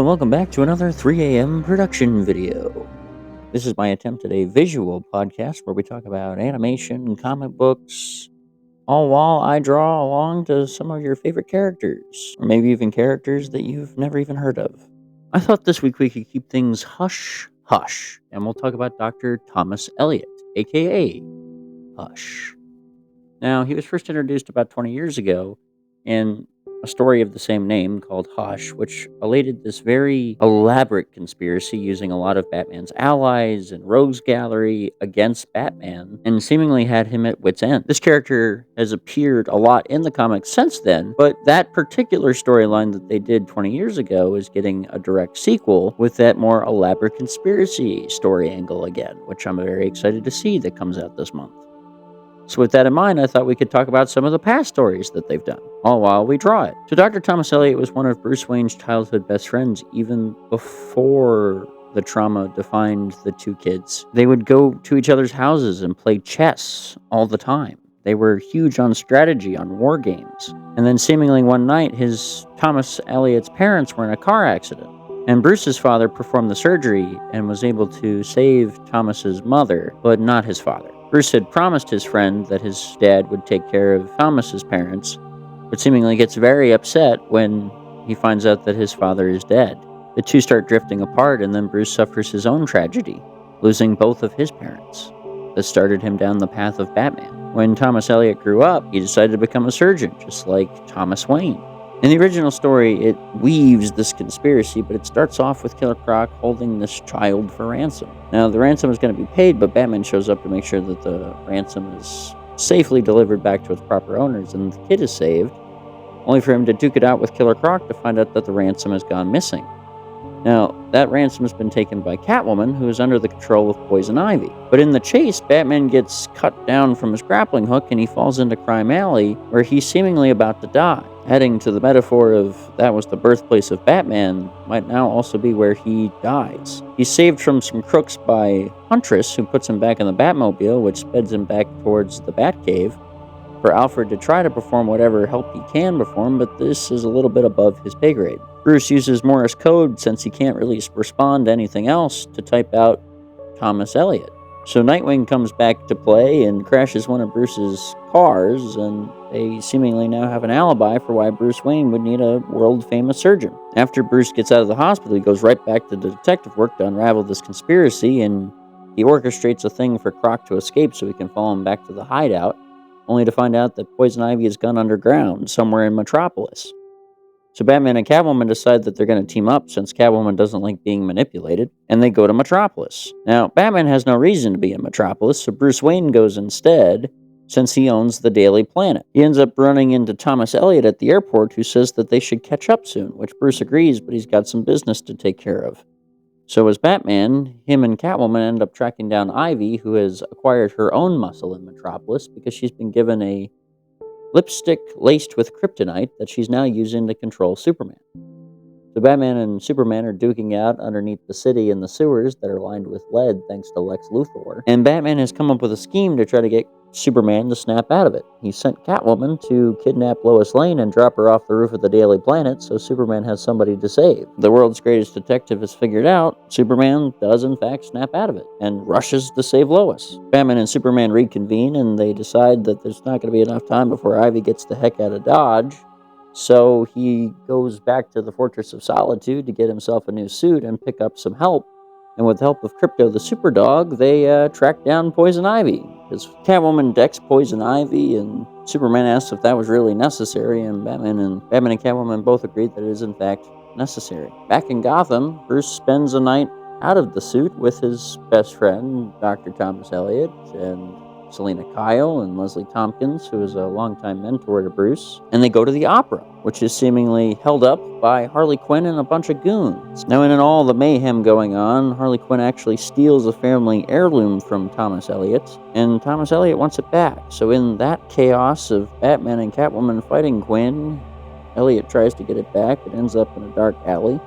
welcome back to another 3 a.m. production video. This is my attempt at a visual podcast where we talk about animation and comic books, all while I draw along to some of your favorite characters, or maybe even characters that you've never even heard of. I thought this week we could keep things hush, and we'll talk about Dr. Thomas Eliot, aka Hush. Now, he was first introduced about 20 years ago in a story of the same name called Hush, which elated this very elaborate conspiracy using a lot of Batman's allies and rogues gallery against Batman, and seemingly had him at wit's end. This character has appeared a lot in the comics since then, but that particular storyline that they did 20 years ago is getting a direct sequel with that more elaborate conspiracy story angle again, which I'm very excited to see that comes out this month. So with that in mind, I thought we could talk about some of the past stories that they've done, all while we draw it. So Dr. Thomas Eliot was one of Bruce Wayne's childhood best friends even before the trauma defined the two kids. They would go to each other's houses and play chess all the time. They were huge on strategy, on war games. And then seemingly one night, Thomas Eliot's parents were in a car accident. And Bruce's father performed the surgery and was able to save Thomas's mother, but not his father. Bruce had promised his friend that his dad would take care of Thomas's parents, but seemingly gets very upset when he finds out that his father is dead. The two start drifting apart, and then Bruce suffers his own tragedy, losing both of his parents. This started him down the path of Batman. When Thomas Eliot grew up, he decided to become a surgeon, just like Thomas Wayne. In the original story, it weaves this conspiracy, but it starts off with Killer Croc holding this child for ransom. Now, the ransom is going to be paid, but Batman shows up to make sure that the ransom is safely delivered back to its proper owners, and the kid is saved, only for him to duke it out with Killer Croc to find out that the ransom has gone missing. Now, that ransom has been taken by Catwoman, who is under the control of Poison Ivy. But in the chase, Batman gets cut down from his grappling hook and he falls into Crime Alley, where he's seemingly about to die. Adding to the metaphor of that was the birthplace of Batman might now also be where he dies. He's saved from some crooks by Huntress, who puts him back in the Batmobile, which speds him back towards the Batcave, for Alfred to try to perform whatever help he can perform, but this is a little bit above his pay grade. Bruce uses Morse code, since he can't really respond to anything else, to type out Thomas Eliot. So Nightwing comes back to play and crashes one of Bruce's cars, and they seemingly now have an alibi for why Bruce Wayne would need a world-famous surgeon. After Bruce gets out of the hospital, he goes right back to the detective work to unravel this conspiracy, and he orchestrates a thing for Croc to escape so he can follow him back to the hideout, only to find out that Poison Ivy has gone underground somewhere in Metropolis. So Batman and Catwoman decide that they're going to team up since Catwoman doesn't like being manipulated, and they go to Metropolis. Now, Batman has no reason to be in Metropolis, so Bruce Wayne goes instead, since he owns the Daily Planet. He ends up running into Thomas Eliot at the airport, who says that they should catch up soon, which Bruce agrees, but he's got some business to take care of. So as Batman, him and Catwoman end up tracking down Ivy, who has acquired her own muscle in Metropolis because she's been given a lipstick laced with kryptonite that she's now using to control Superman. So Batman and Superman are duking out underneath the city in the sewers that are lined with lead thanks to Lex Luthor. And Batman has come up with a scheme to try to get Superman to snap out of it. He sent Catwoman to kidnap Lois Lane and drop her off the roof of the Daily Planet so Superman has somebody to save. The world's greatest detective has figured out Superman does in fact snap out of it and rushes to save Lois. Batman and Superman reconvene and they decide that there's not going to be enough time before Ivy gets the heck out of Dodge. So he goes back to the Fortress of Solitude to get himself a new suit and pick up some help. And with the help of Crypto the Superdog, they track down Poison Ivy. Because Catwoman decks Poison Ivy, and Superman asks if that was really necessary, and Batman and Catwoman both agreed that it is in fact necessary. Back in Gotham, Bruce spends a night out of the suit with his best friend, Dr. Thomas Eliot, and Selena Kyle and Leslie Tompkins, who is a longtime mentor to Bruce, and they go to the opera, which is seemingly held up by Harley Quinn and a bunch of goons. Now, in all the mayhem going on, Harley Quinn actually steals a family heirloom from Thomas Eliot, and Thomas Eliot wants it back. So in that chaos of Batman and Catwoman fighting Quinn, Eliot tries to get it back. It ends up in a dark alley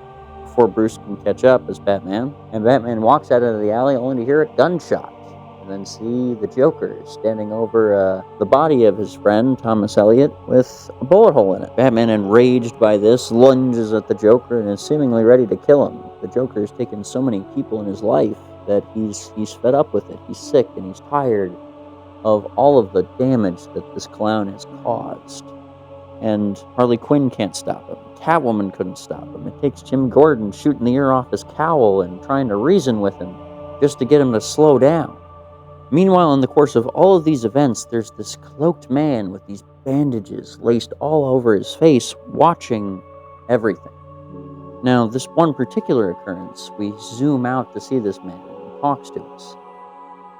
before Bruce can catch up as Batman, and Batman walks out into the alley only to hear a gunshot. and then see the Joker standing over the body of his friend, Thomas Elliot, with a bullet hole in it. Batman, enraged by this, lunges at the Joker and is seemingly ready to kill him. The Joker has taken so many people in his life that he's fed up with it. He's sick and he's tired of all of the damage that this clown has caused. And Harley Quinn can't stop him. Catwoman couldn't stop him. It takes Jim Gordon shooting the ear off his cowl and trying to reason with him just to get him to slow down. Meanwhile, in the course of all of these events, there's this cloaked man with these bandages laced all over his face, watching everything. Now, this one particular occurrence, we zoom out to see this man, and he talks to us.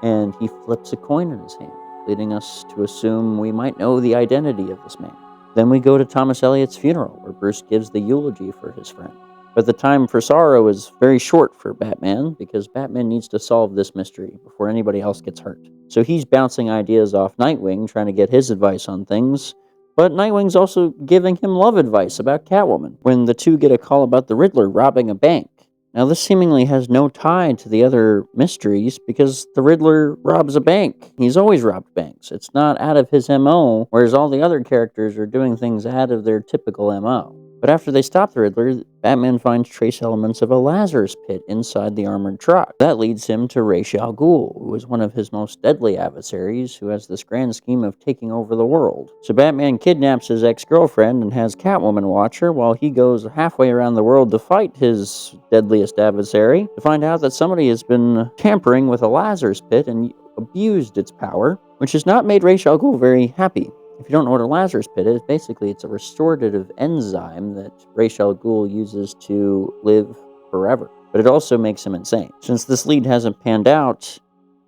And he flips a coin in his hand, leading us to assume we might know the identity of this man. Then we go to Thomas Elliot's funeral, where Bruce gives the eulogy for his friend. But the time for sorrow is very short for Batman, because Batman needs to solve this mystery before anybody else gets hurt. So he's bouncing ideas off Nightwing, trying to get his advice on things, but Nightwing's also giving him love advice about Catwoman, when the two get a call about the Riddler robbing a bank. Now, this seemingly has no tie to the other mysteries because the Riddler robs a bank. He's always robbed banks. It's not out of his MO, whereas all the other characters are doing things out of their typical MO. But after they stop the Riddler, Batman finds trace elements of a Lazarus pit inside the armored truck. That leads him to Ra's al Ghul, who is one of his most deadly adversaries, who has this grand scheme of taking over the world. So Batman kidnaps his ex-girlfriend and has Catwoman watch her while he goes halfway around the world to fight his deadliest adversary, to find out that somebody has been tampering with a Lazarus pit and abused its power, which has not made Ra's al Ghul very happy. If you don't know what a Lazarus pit is, basically it's a restorative enzyme that Ra's al Ghul uses to live forever. But it also makes him insane. Since this lead hasn't panned out,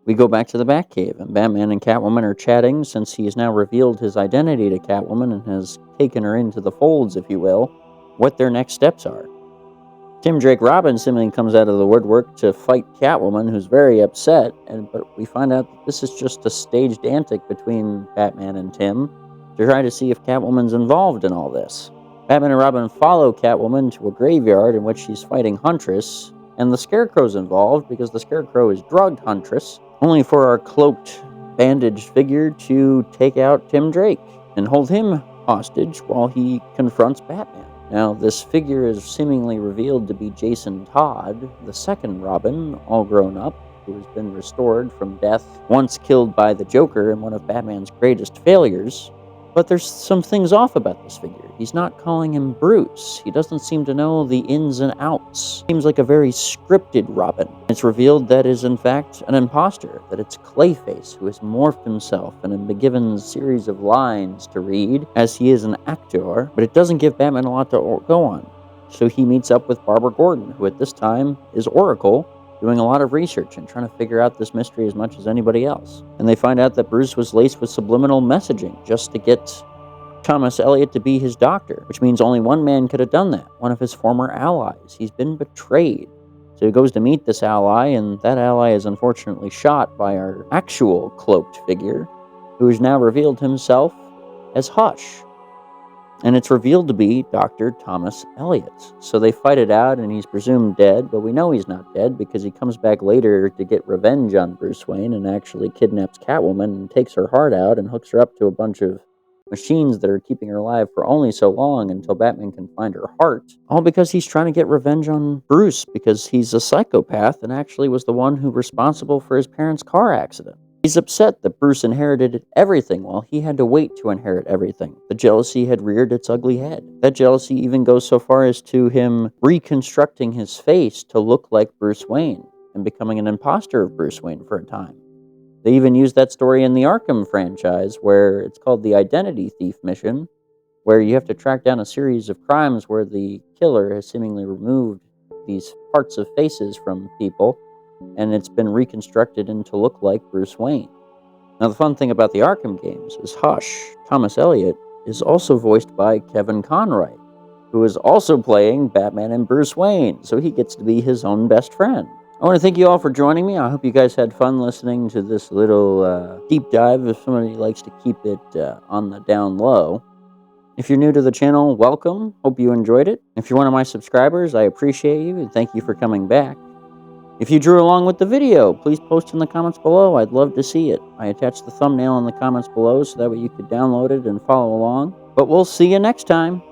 we go back to the Batcave, and Batman and Catwoman are chatting since he has now revealed his identity to Catwoman and has taken her into the folds, if you will, what their next steps are. Tim Drake Robin seemingly comes out of the woodwork to fight Catwoman, who's very upset, but we find out that this is just a staged antic between Batman and Tim to try to see if Catwoman's involved in all this. Batman and Robin follow Catwoman to a graveyard in which she's fighting Huntress, and the Scarecrow's involved because the Scarecrow is drugged Huntress, only for our cloaked, bandaged figure to take out Tim Drake and hold him hostage while he confronts Batman. Now, this figure is seemingly revealed to be Jason Todd, the second Robin, all grown up, who has been restored from death, once killed by the Joker in one of Batman's greatest failures. But there's some things off about this figure. He's not calling him Bruce. He doesn't seem to know the ins and outs. Seems like a very scripted Robin. It's revealed that is in fact an imposter, that it's Clayface who has morphed himself and been given a series of lines to read, as he is an actor, but it doesn't give Batman a lot to go on. So he meets up with Barbara Gordon, who at this time is Oracle, doing a lot of research and trying to figure out this mystery as much as anybody else. And they find out that Bruce was laced with subliminal messaging just to get Thomas Elliot to be his doctor, which means only one man could have done that, one of his former allies. He's been betrayed. So he goes to meet this ally, and that ally is unfortunately shot by our actual cloaked figure, who has now revealed himself as Hush. And it's revealed to be Dr. Thomas Elliot. So they fight it out, and he's presumed dead, but we know he's not dead because he comes back later to get revenge on Bruce Wayne and actually kidnaps Catwoman and takes her heart out and hooks her up to a bunch of machines that are keeping her alive for only so long until Batman can find her heart. All because he's trying to get revenge on Bruce because he's a psychopath and actually was the one who was responsible for his parents' car accident. He's upset that Bruce inherited everything while he had to wait to inherit everything. The jealousy had reared its ugly head. That jealousy even goes so far as to him reconstructing his face to look like Bruce Wayne and becoming an imposter of Bruce Wayne for a time. They even used that story in the Arkham franchise, where it's called the Identity Thief mission, where you have to track down a series of crimes where the killer has seemingly removed these parts of faces from people, and it's been reconstructed to look like Bruce Wayne. Now, the fun thing about the Arkham games is Hush, Thomas Elliot, is also voiced by Kevin Conroy, who is also playing Batman and Bruce Wayne, so he gets to be his own best friend. I want to thank you all for joining me. I hope you guys had fun listening to this little deep dive, if somebody likes to keep it on the down low. If you're new to the channel, welcome. Hope you enjoyed it. If you're one of my subscribers, I appreciate you, and thank you for coming back. If you drew along with the video, please post in the comments below. I'd love to see it. I attached the thumbnail in the comments below so that way you could download it and follow along. But we'll see you next time.